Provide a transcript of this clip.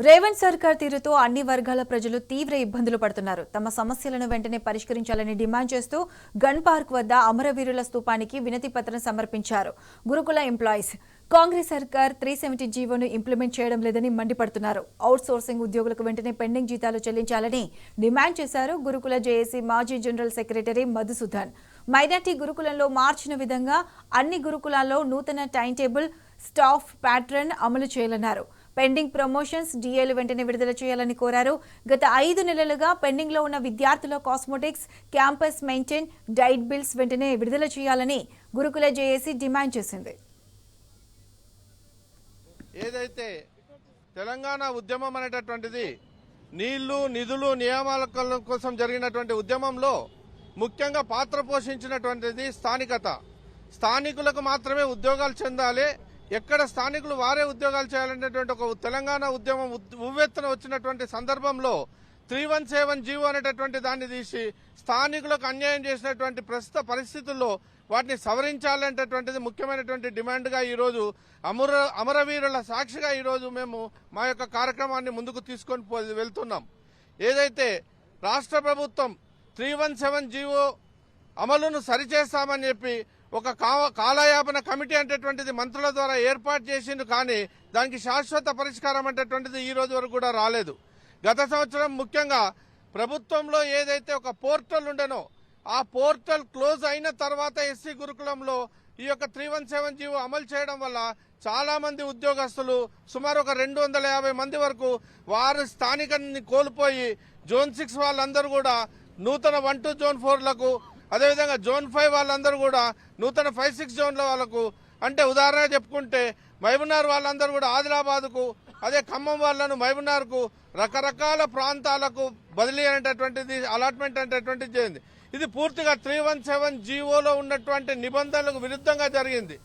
రేవంత్ సర్కార్ తీరుతో అన్ని వర్గాల ప్రజలు తీవ్ర ఇబ్బందులు పడుతున్నారు. తమ సమస్యలను వెంటనే పరిష్కరించాలని డిమాండ్ చేస్తూ గన్ పార్క్ వద్ద అమరవీరుల స్తూపానికి వినతి పత్రం సమర్పించారు గురుకుల ఎంప్లాయీస్. కాంగ్రెస్ సర్కార్ 370 జీవోను ఇంప్లిమెంట్ చేయడం లేదని మండిపడుతున్నారు. అవుట్ సోర్సింగ్ ఉద్యోగులకు వెంటనే పెండింగ్ జీతాలు చెల్లించాలని డిమాండ్ చేశారు గురుకుల జేఏసీ మాజీ జనరల్ సెక్రటరీ మధుసూదన్. మైనార్టీ గురుకులంలో మార్చిన విధంగా అన్ని గురుకులాల్లో నూతన టైం టేబుల్, స్టాఫ్ ప్యాటర్న్ అమలు చేయాలన్నారు. పెండింగ్ ప్రమోషన్స్, డిఏలు వెంటనే విడుదల చేయాలని కోరారు. గత 5 నెలలుగా పెండింగ్ లో ఉన్న విద్యార్థుల cosmetics, campus maintain, diet bills వెంటనే విడుదల చేయాలని గురుకుల జేఏసీ డిమాండ్ చేసింది. ఏదైతే తెలంగాణ ఉద్యమం అనేటటువంటిది నీళ్లు, నిధులు, నియామాల కోసం జరిగినటువంటి ఉద్యమంలో ముఖ్యంగా పాత్ర పోషించినటువంటిది స్థానికత. స్థానికులకు మాత్రమే ఉద్యోగాలు చెందాలి, ఎక్కడ స్థానికులు వారే ఉద్యోగాలు చేయాలనేటువంటి ఒక తెలంగాణ ఉద్యమం ఉవ్వెత్తున వచ్చినటువంటి సందర్భంలో 317 జీవో అనేటటువంటి దాన్ని తీసి స్థానికులకు అన్యాయం చేసినటువంటి ప్రస్తుత పరిస్థితుల్లో వాటిని సవరించాలనేటటువంటిది ముఖ్యమైనటువంటి డిమాండ్గా ఈరోజు అమరవీరుల సాక్షిగా ఈరోజు మేము మా యొక్క కార్యక్రమాన్ని ముందుకు తీసుకొని వెళ్తున్నాం. ఏదైతే రాష్ట్ర ప్రభుత్వం 317 జీవో అమలును సరిచేస్తామని చెప్పి ఒక కాలయాపన కమిటీ అనేటటువంటిది మంత్రుల ద్వారా ఏర్పాటు చేసింది, కానీ దానికి శాశ్వత పరిష్కారం అనేటటువంటిది ఈ రోజు వరకు కూడా రాలేదు. గత సంవత్సరం ముఖ్యంగా ప్రభుత్వంలో ఏదైతే ఒక పోర్టల్ ఉండనో ఆ పోర్టల్ క్లోజ్ అయిన తర్వాత ఎస్సీ గురుకులంలో ఈ యొక్క 317 జీవో అమలు చేయడం వల్ల చాలా మంది ఉద్యోగస్తులు సుమారు ఒక 250 మంది వరకు వారు స్థానికాన్ని కోల్పోయి జోన్ 6 వాళ్ళందరూ కూడా నూతన 1 to జోన్ 4లకు, అదేవిధంగా జోన్ 5 వాళ్ళందరూ కూడా నూతన 5-6 జోన్ల వాళ్ళకు, అంటే ఉదాహరణ చెప్పుకుంటే మహబూబ్నగర్ వాళ్ళందరూ కూడా ఆదిలాబాద్కు, అదే ఖమ్మం వాళ్ళను మహబూబ్నగర్కు, రకరకాల ప్రాంతాలకు బదిలీ అనేటటువంటిది, అలాట్మెంట్ అనేటటువంటిది చేయింది. ఇది పూర్తిగా 317 జీవోలో ఉన్నటువంటి నిబంధనలకు విరుద్ధంగా జరిగింది.